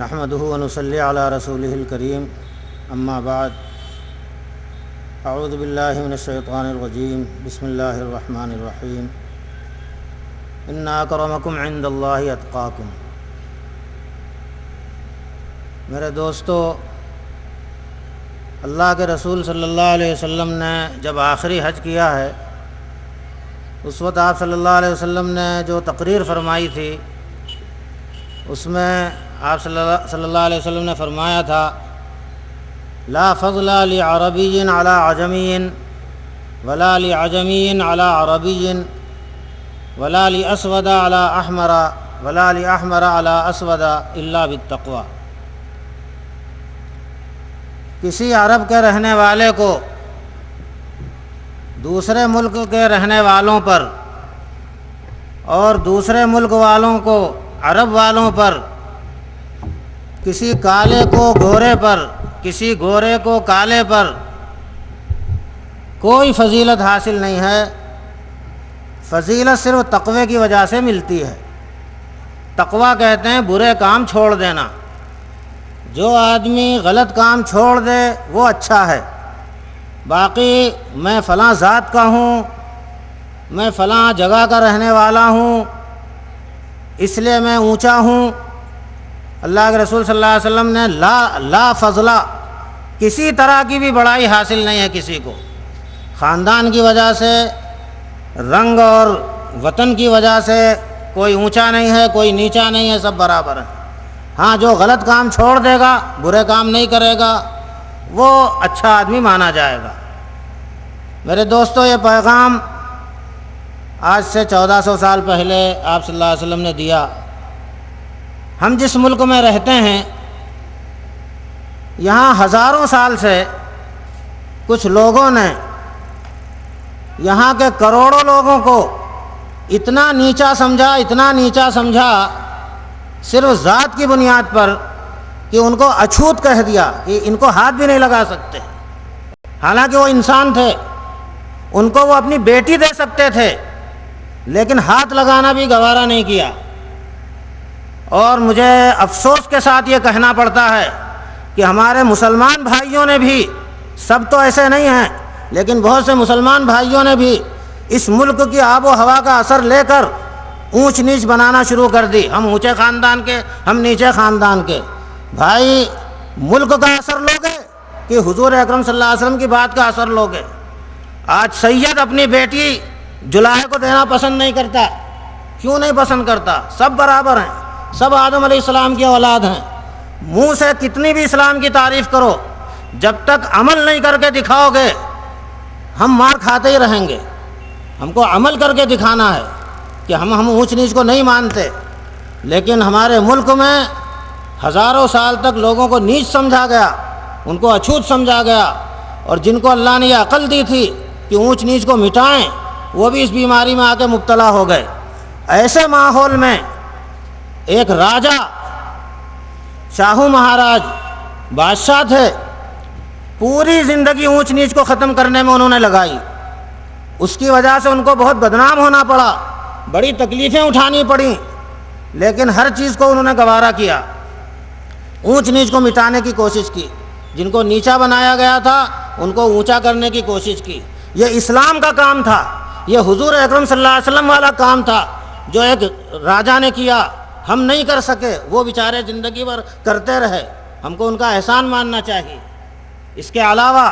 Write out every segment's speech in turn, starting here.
نحمده ونصلي على رسوله الكريم اما بعد اعوذ باللہ من الشیطان الرجیم بسم اللہ الرحمن الرحیم ان اکرمکم عند اللہ اتقاکم. میرے دوستو، اللہ کے رسول صلی اللہ علیہ وسلم نے جب آخری حج کیا ہے، اس وقت آپ صلی اللہ علیہ وسلم نے جو تقریر فرمائی تھی، اس میں آپ صلی اللہ علیہ وسلم نے فرمایا تھا: لا فضل لعربی علی عجمی ولا لعجمی علی عربی ولا لاسود علی احمر ولا لاحمر علی اسود الا بالتقوی. کسی عرب کے رہنے والے کو دوسرے ملک کے رہنے والوں پر اور دوسرے ملک والوں کو عرب والوں پر، کسی کالے کو گورے پر، کسی گورے کو کالے پر کوئی فضیلت حاصل نہیں ہے. فضیلت صرف تقوی کی وجہ سے ملتی ہے. تقوی کہتے ہیں برے کام چھوڑ دینا. جو آدمی غلط کام چھوڑ دے وہ اچھا ہے. باقی میں فلاں ذات کا ہوں، میں فلاں جگہ کا رہنے والا ہوں، اس لیے میں اونچا ہوں. اللہ کے رسول صلی اللہ علیہ وسلم نے لا فضلہ، کسی طرح کی بھی بڑائی حاصل نہیں ہے کسی کو. خاندان کی وجہ سے، رنگ اور وطن کی وجہ سے کوئی اونچا نہیں ہے، کوئی نیچا نہیں ہے، سب برابر ہیں. ہاں، جو غلط کام چھوڑ دے گا، برے کام نہیں کرے گا، وہ اچھا آدمی مانا جائے گا. میرے دوستو، یہ پیغام آج سے 1400 سال پہلے آپ صلی اللہ علیہ وسلم نے دیا. ہم جس ملک میں رہتے ہیں، یہاں ہزاروں سال سے کچھ لوگوں نے یہاں کے کروڑوں لوگوں کو اتنا نیچا سمجھا صرف ذات کی بنیاد پر کہ ان کو اچھوت کہہ دیا کہ ان کو ہاتھ بھی نہیں لگا سکتے. حالانکہ وہ انسان تھے، ان کو وہ اپنی بیٹی دے سکتے تھے، لیکن ہاتھ لگانا بھی گوارا نہیں کیا. اور مجھے افسوس کے ساتھ یہ کہنا پڑتا ہے کہ ہمارے مسلمان بھائیوں نے بھی، سب تو ایسے نہیں ہیں لیکن بہت سے مسلمان بھائیوں نے بھی اس ملک کی آب و ہوا کا اثر لے کر اونچ نیچ بنانا شروع کر دی. ہم اونچے خاندان کے، ہم نیچے خاندان کے. بھائی، ملک کا اثر لوگے کہ حضور اکرم صلی اللہ علیہ وسلم کی بات کا اثر لوگے؟ آج سید اپنی بیٹی جلائے کو دینا پسند نہیں کرتا. کیوں نہیں پسند کرتا؟ سب برابر ہیں، سب آدم علیہ السلام کی اولاد ہیں. منہ سے کتنی بھی اسلام کی تعریف کرو، جب تک عمل نہیں کر کے دکھاؤ گے ہم مار کھاتے ہی رہیں گے. ہم کو عمل کر کے دکھانا ہے کہ ہم اونچ نیچ کو نہیں مانتے. لیکن ہمارے ملک میں ہزاروں سال تک لوگوں کو نیچ سمجھا گیا، ان کو اچھوت سمجھا گیا، اور جن کو اللہ نے یہ عقل دی تھی کہ اونچ نیچ کو مٹائیں، وہ بھی اس بیماری میں آ کے مبتلا ہو گئے. ایسے ماحول میں ایک راجا، شاہو مہاراج بادشاہ تھے، پوری زندگی اونچ نیچ کو ختم کرنے میں انہوں نے لگائی. اس کی وجہ سے ان کو بہت بدنام ہونا پڑا، بڑی تکلیفیں اٹھانی پڑیں، لیکن ہر چیز کو انہوں نے گوارا کیا. اونچ نیچ کو مٹانے کی کوشش کی. جن کو نیچا بنایا گیا تھا ان کو اونچا کرنے کی کوشش کی. یہ اسلام کا کام تھا، یہ حضور اکرم صلی اللہ علیہ وسلم والا کام تھا جو ایک راجا نے کیا. ہم نہیں کر سکے، وہ بیچارے زندگی بھر کرتے رہے. ہم کو ان کا احسان ماننا چاہیے. اس کے علاوہ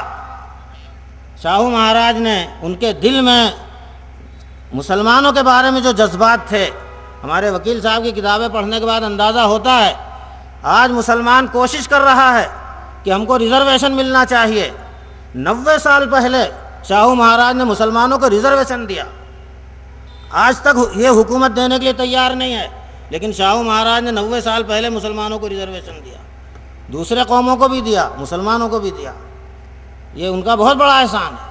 شاہو مہاراج نے ان کے دل میں مسلمانوں کے بارے میں جو جذبات تھے، ہمارے وکیل صاحب کی کتابیں پڑھنے کے بعد اندازہ ہوتا ہے آج مسلمان کوشش کر رہا ہے کہ ہم کو ریزرویشن ملنا چاہیے. 90 سال پہلے شاہو مہاراج نے مسلمانوں کو ریزرویشن دیا. آج تک یہ حکومت دینے کے لیے تیار نہیں ہے، لیکن شاہو مہاراج نے 90 سال پہلے مسلمانوں کو ریزرویشن دیا. دوسرے قوموں کو بھی دیا، مسلمانوں کو بھی دیا. یہ ان کا بہت بڑا احسان ہے.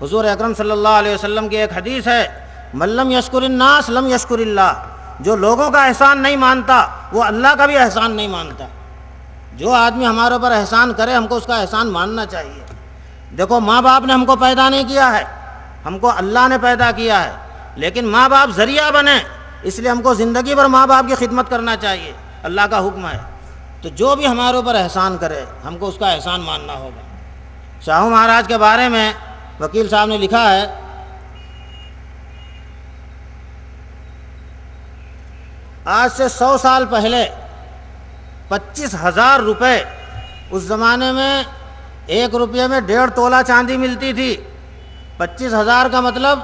حضور اکرم صلی اللہ علیہ وسلم کی ایک حدیث ہے، من لم یشکر الناس لم یشکر اللہ، جو لوگوں کا احسان نہیں مانتا وہ اللہ کا بھی احسان نہیں مانتا۔ جو آدمی ہمارے اوپر احسان کرے ہم کو اس کا احسان ماننا چاہیے۔ دیکھو ماں باپ نے ہم کو پیدا نہیں کیا ہے، ہم کو اللہ نے پیدا کیا ہے، لیکن ماں باپ ذریعہ بنے، اس لیے ہم کو زندگی بھر ماں باپ کی خدمت کرنا چاہیے، اللہ کا حکم ہے۔ تو جو بھی ہمارے اوپر احسان کرے ہم کو اس کا احسان ماننا ہوگا۔ شاہو مہاراج کے بارے میں وکیل صاحب نے لکھا ہے، آج سے 100 سال پہلے 25,000 روپے، اس زمانے میں 1 روپے میں 1.5 تولہ چاندی ملتی تھی، 25,000 کا مطلب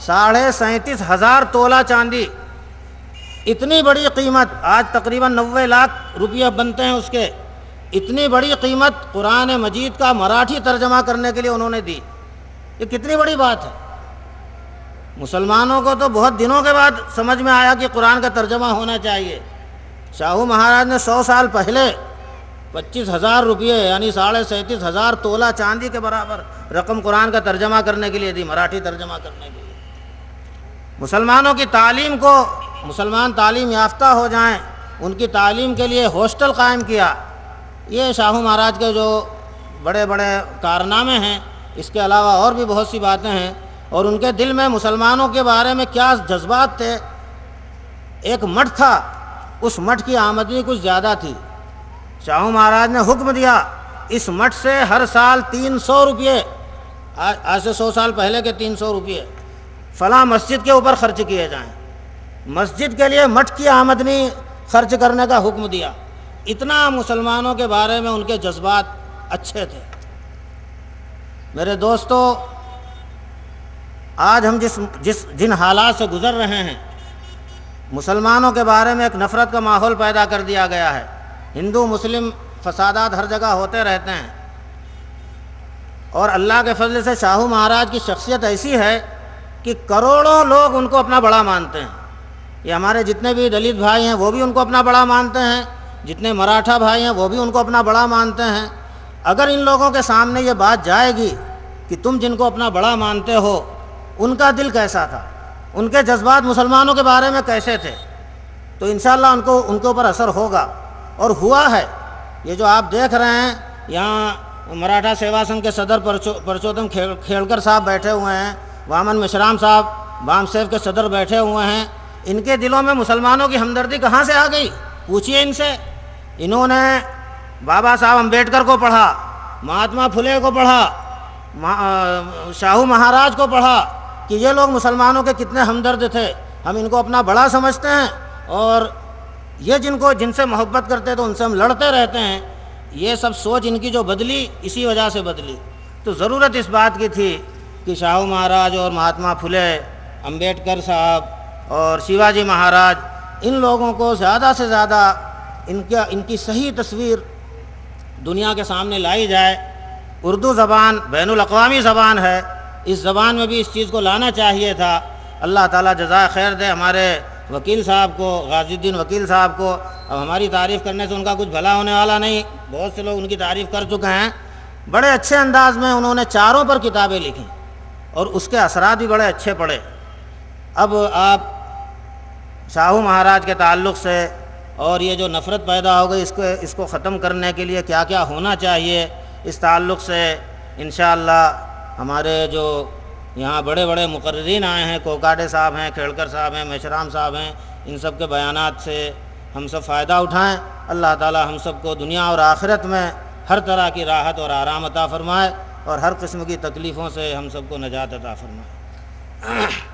37,500 تولہ چاندی، اتنی بڑی قیمت، آج تقریباً 90 لاکھ روپیہ بنتے ہیں اس کے، اتنی بڑی قیمت قرآن مجید کا مراٹھی ترجمہ کرنے کے لیے انہوں نے دی۔ یہ کتنی بڑی بات ہے۔ مسلمانوں کو تو بہت دنوں کے بعد سمجھ میں آیا کہ قرآن کا ترجمہ ہونا چاہیے۔ شاہو مہاراج نے 100 سال پہلے 25,000 روپیے یعنی 37,500 تولہ چاندی کے برابر رقم قرآن کا ترجمہ کرنے کے لیے دی، مراٹھی ترجمہ کرنے کے لیے۔ مسلمانوں کی تعلیم کو، مسلمان تعلیم یافتہ ہو جائیں، ان کی تعلیم کے لیے ہاسٹل قائم کیا۔ یہ شاہو مہاراج کے جو بڑے بڑے کارنامے ہیں، اس کے علاوہ اور بھی بہت سی باتیں ہیں، اور ان کے دل میں مسلمانوں کے بارے میں کیا جذبات تھے۔ ایک مٹھ تھا، اس مٹھ کی آمدنی کچھ زیادہ تھی، شاہو مہاراج نے حکم دیا اس مٹھ سے ہر سال 300 روپیے، آج سے 100 سال پہلے کے 300 روپیے فلاں مسجد کے اوپر خرچ کیے جائیں۔ مسجد کے لیے مٹھ کی آمدنی خرچ کرنے کا حکم دیا۔ اتنا مسلمانوں کے بارے میں ان کے جذبات اچھے تھے۔ میرے دوستو، آج ہم جن حالات سے گزر رہے ہیں، مسلمانوں کے بارے میں ایک نفرت کا ماحول پیدا کر دیا گیا ہے۔ ہندو مسلم فسادات ہر جگہ ہوتے رہتے ہیں، اور اللہ کے فضل سے شاہو مہاراج کی شخصیت ایسی ہے کہ کروڑوں لوگ ان کو اپنا بڑا مانتے ہیں۔ یہ ہمارے جتنے بھی دلت بھائی ہیں وہ بھی ان کو اپنا بڑا مانتے ہیں، جتنے مراٹھا بھائی ہیں وہ بھی ان کو اپنا بڑا مانتے ہیں۔ اگر ان لوگوں کے سامنے یہ بات جائے گی کہ تم جن کو اپنا بڑا مانتے ہو ان کا دل کیسا تھا، ان کے جذبات مسلمانوں کے بارے میں کیسے تھے، تو انشاءاللہ ان کے اوپر اثر ہوگا، اور ہوا ہے۔ یہ جو آپ دیکھ رہے ہیں، یہاں مراٹھا سیوا سنگھ کے صدر پرشوتم کھیڑکر صاحب بیٹھے ہوئے ہیں، وامن مشرام صاحب بام سیف کے صدر بیٹھے ہوئے ہیں، ان کے دلوں میں مسلمانوں کی ہمدردی کہاں سے آ گئی؟ پوچھئے ان سے۔ انہوں نے بابا صاحب امبیڈکر کو پڑھا، مہاتما پھلے کو پڑھا، شاہو مہاراج کو پڑھا کہ یہ لوگ مسلمانوں کے کتنے ہمدرد تھے، ہم ان کو اپنا بڑا سمجھتے ہیں، اور یہ جن سے محبت کرتے تو ان سے ہم لڑتے رہتے ہیں۔ یہ سب سوچ ان کی جو بدلی، اسی وجہ سے بدلی۔ تو ضرورت اس بات کی تھی کہ شاہو مہاراج اور مہاتما پھلے، امبیڈکر صاحب اور شیواجی مہاراج، ان لوگوں کو زیادہ سے زیادہ ان کی صحیح تصویر دنیا کے سامنے لائی جائے۔ اردو زبان بین الاقوامی زبان ہے، اس زبان میں بھی اس چیز کو لانا چاہیے تھا۔ اللہ تعالیٰ جزائے خیر دے ہمارے وکیل صاحب کو، غازی الدین وکیل صاحب کو۔ اب ہماری تعریف کرنے سے ان کا کچھ بھلا ہونے والا نہیں، بہت سے لوگ ان کی تعریف کر چکے ہیں۔ بڑے اچھے انداز میں انہوں نے چاروں پر کتابیں لکھیں، اور اس کے اثرات بھی بڑے اچھے پڑے۔ اب آپ شاہو مہاراج کے تعلق سے اور یہ جو نفرت پیدا ہو گئی، اس کو ختم کرنے کے لیے کیا کیا ہونا چاہیے، اس تعلق سے انشاءاللہ ہمارے جو یہاں بڑے بڑے مقررین آئے ہیں، کوکاٹے صاحب ہیں، کھیڑکر صاحب ہیں، میشرام صاحب ہیں، ان سب کے بیانات سے ہم سب فائدہ اٹھائیں۔ اللہ تعالی ہم سب کو دنیا اور آخرت میں ہر طرح کی راحت اور آرام عطا فرمائے، اور ہر قسم کی تکلیفوں سے ہم سب کو نجات عطا فرمائے۔